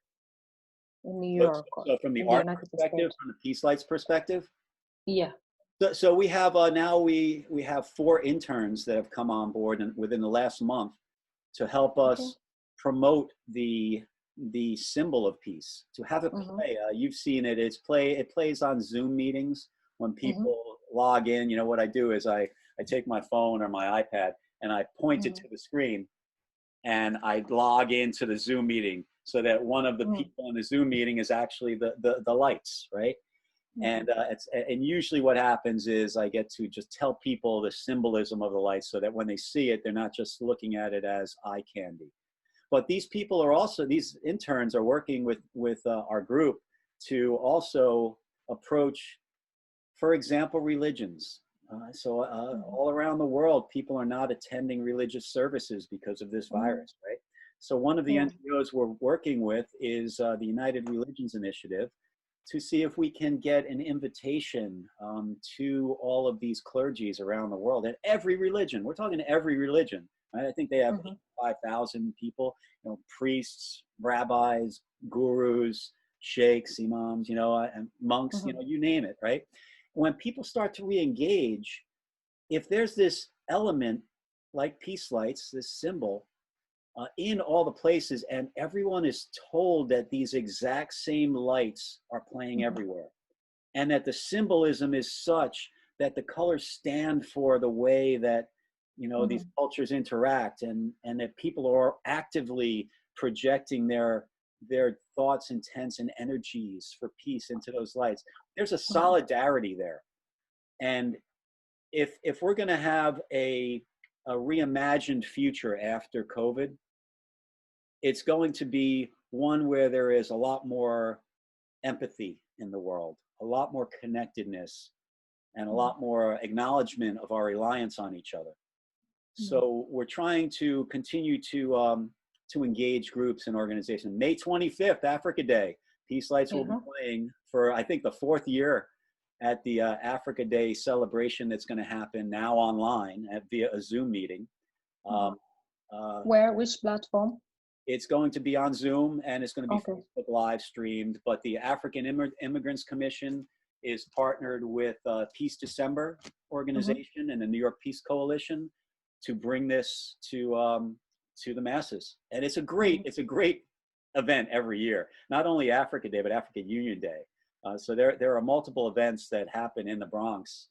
in New York? So from the art perspective, from the peace lights perspective? Yeah. So we have now we have 4 interns that have come on board within the last month to help us promote the symbol of peace, to have it play. You've seen it. It plays on Zoom meetings when people log in. You know what I do is I take my phone or my iPad and I point it to the screen, and I log into the Zoom meeting so that one of the people in the Zoom meeting is actually the lights, right? And usually what happens is I get to just tell people the symbolism of the lights so that when they see it, they're not just looking at it as eye candy. But these people are also, these interns are working with our group to also approach, for example, religions. All around the world, people are not attending religious services because of this virus, right? So one of the NGOs we're working with is the United Religions Initiative, to see if we can get an invitation to all of these clergies around the world, and every religion. We're talking every religion. Right? I think they have 5,000 people, you know, priests, rabbis, gurus, sheikhs, imams, you know, and monks, you know, you name it, right? When people start to re-engage, if there's this element like peace lights, this symbol, in all the places, and everyone is told that these exact same lights are playing everywhere, and that the symbolism is such that the colors stand for the way that, you know, these cultures interact, and that people are actively projecting their thoughts, intents, and energies for peace into those lights. There's a solidarity there, and if we're going to have a reimagined future after COVID, it's going to be one where there is a lot more empathy in the world, a lot more connectedness, and a lot more acknowledgement of our reliance on each other. So we're trying to continue to engage groups and organizations. May 25th, Africa Day. Peace Lights will be playing for, I think, the 4th year at the Africa Day celebration that's going to happen now online via a Zoom meeting. Where? Which platform? It's going to be on Zoom, and it's going to be Facebook live streamed. But the African Immigrants Commission is partnered with Peace December organization and the New York Peace Coalition to bring this to the masses. And it's a great event every year. Not only Africa Day, but Africa Union Day. So there are multiple events that happen in the Bronx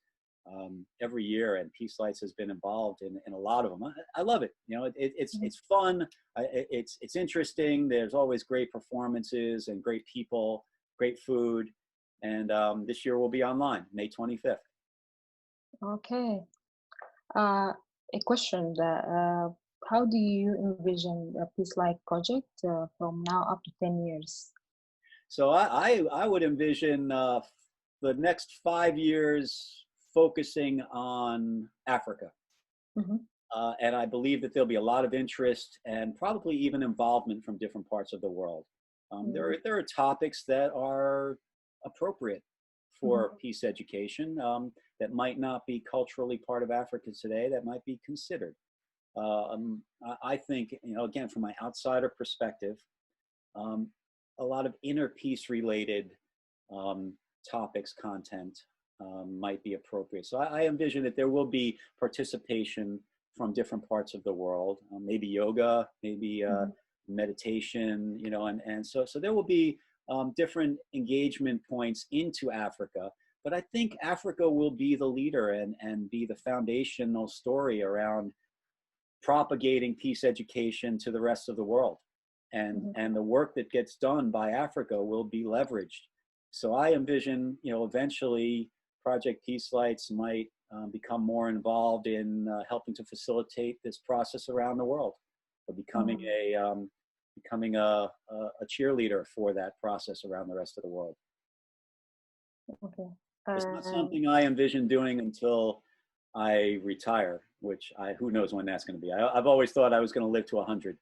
every year, and Peace Lights has been involved in a lot of them. I love it. You know, it's fun. It's interesting. There's always great performances and great people, great food. And this year will be online, May 25th. Okay. A question that how do you envision a Peace Light project from now up to 10 years? So I would envision the next 5 years focusing on Africa. And I believe that there'll be a lot of interest and probably even involvement from different parts of the world. There are topics that are appropriate for peace education that might not be culturally part of Africa today, that might be considered. I think, again, from my outsider perspective, a lot of inner peace related topics, content might be appropriate. So I envision that there will be participation from different parts of the world, maybe yoga, maybe meditation, and so there will be different engagement points into Africa. But I think Africa will be the leader and be the foundational story around propagating peace education to the rest of the world. And the work that gets done by Africa will be leveraged. So I envision, eventually Project Peace Lights might become more involved in helping to facilitate this process around the world, or becoming a cheerleader for that process around the rest of the world. Okay. It's not something I envision doing until I retire, which who knows when that's going to be. I've always thought I was going to live to 100.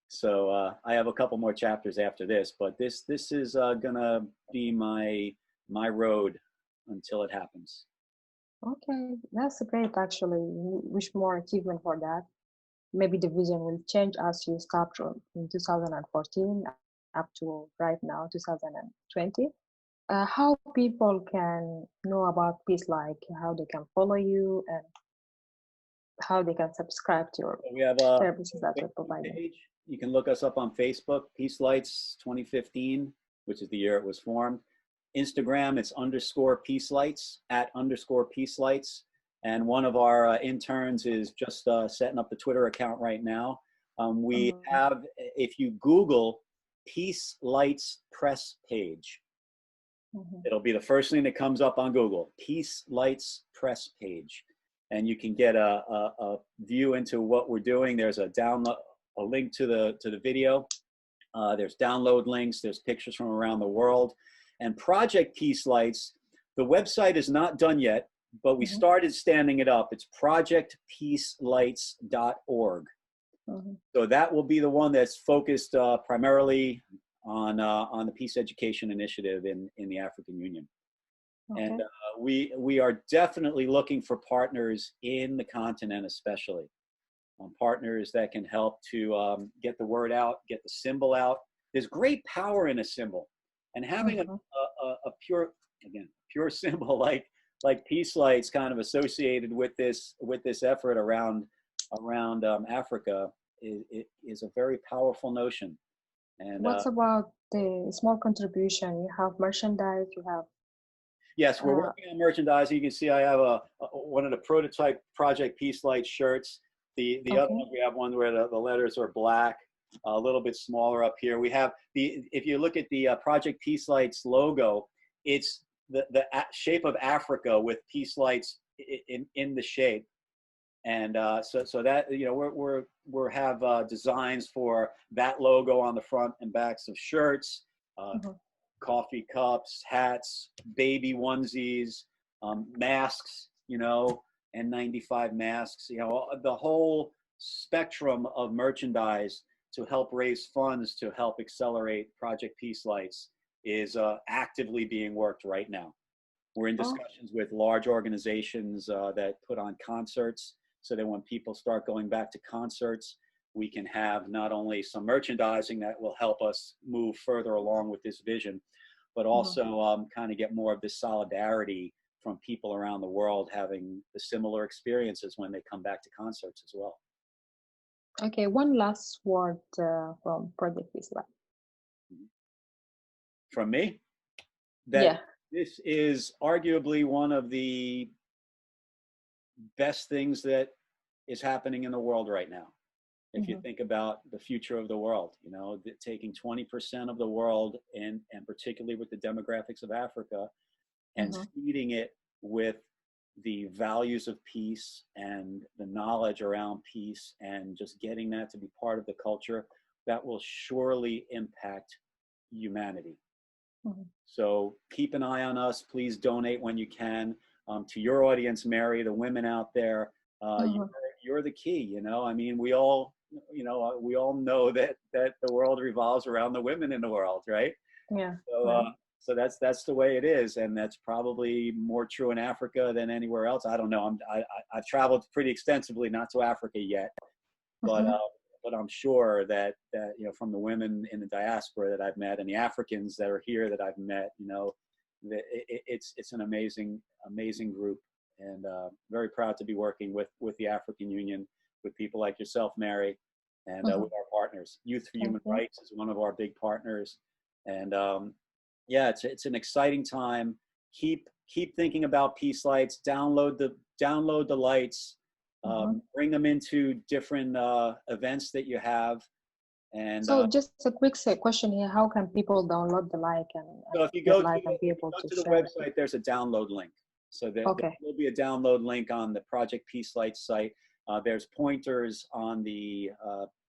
So I have a couple more chapters after this, but this is going to be my road until it happens. Okay, that's great actually. Wish more achievement for that. Maybe the vision will change as you start in 2014 up to right now, 2020. How people can know about Peace, like how they can follow you and how they can subscribe to your We have a services that you're providing. page. You can look us up on Facebook, Peace Lights 2015, which is the year it was formed. Instagram, it's _Peace Lights, @_Peace Lights. And one of our interns is just setting up the Twitter account right now. We have, if you Google Peace Lights press page, it'll be the first thing that comes up on Google, Peace Lights press page. And you can get a view into what we're doing. There's a link to the video. There's download links. There's pictures from around the world. And Project Peace Lights, the website is not done yet, but we started standing it up. It's projectpeacelights.org. So that will be the one that's focused primarily on the Peace Education Initiative in the African Union. Okay. And we are definitely looking for partners in the continent, especially partners that can help to get the word out, get the symbol out. There's great power in a symbol, and having a pure symbol like Peace Lights kind of associated with this effort around Africa is a very powerful notion. And what's about the small contribution? You have merchandise, you have. Yes, we're working on merchandise. You can see I have one of the prototype Project Peace Light shirts. The other one, we have one where the letters are black, a little bit smaller up here. We have if you look at the Project Peace Lights logo, it's the shape of Africa with Peace Lights in the shape. And so that, we have designs for that logo on the front and backs of shirts, coffee cups, hats, baby onesies, masks, N95 masks, the whole spectrum of merchandise to help raise funds to help accelerate Project Peace Lights is actively being worked right now. We're in discussions with large organizations that put on concerts, so that when people start going back to concerts, we can have not only some merchandising that will help us move further along with this vision, but also kind of get more of this solidarity from people around the world having the similar experiences when they come back to concerts as well. Okay, one last word from Project Peace Light. From me? This is arguably one of the best things that is happening in the world right now. If you think about the future of the world, taking 20% of the world and particularly with the demographics of Africa and feeding it with the values of peace and the knowledge around peace and just getting that to be part of the culture, that will surely impact humanity. So keep an eye on us. Please donate when you can. To your audience, Mary, the women out there, you're the key. You know, I mean, we all know that the world revolves around the women in the world, right? Yeah. So, so that's the way it is, and that's probably more true in Africa than anywhere else. I don't know. I've traveled pretty extensively, not to Africa yet, but Mm-hmm. but I'm sure that from the women in the diaspora that I've met and the Africans that are here that I've met, that it's an amazing group, and very proud to be working with the African Union, with people like yourself, Mary, and Mm-hmm. with our partners. Youth for Thank Human you. Rights is one of our big partners, and yeah, it's an exciting time. Keep thinking about peace lights. Download the lights. Mm-hmm. Bring them into different events that you have. And So just a quick question here. How can people download the like and so if you get go like and be if you able go to to the share it? website, there's a download link. So there Okay. will be a download link on the Project Peace Lights site. There's pointers on the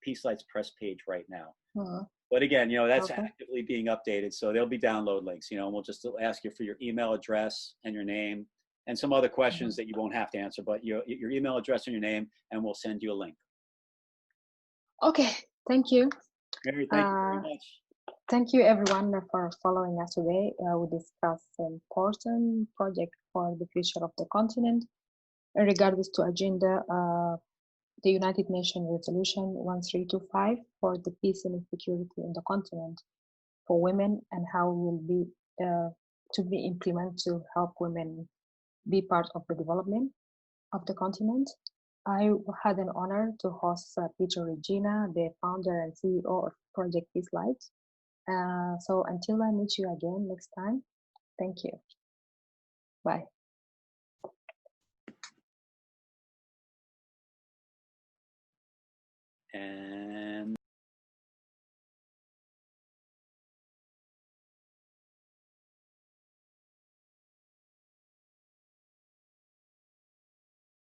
Peace Lights press page right now. Mm-hmm. But again, that's Okay. actively being updated. So there'll be download links, and we'll just ask you for your email address and your name and some other questions that you won't have to answer, but your email address and your name, and we'll send you a link. Okay. Thank you. Mary, thank you very much. Thank you everyone for following us today. We discuss an important project for the future of the continent. In regards to agenda, the United Nations Resolution 1325 for the peace and security in the continent for women, and how will be to be implemented to help women be part of the development of the continent. I had an honor to host Peter Rojina, the founder and CEO of Project Peace Light. So until I meet you again next time, thank you. Bye. And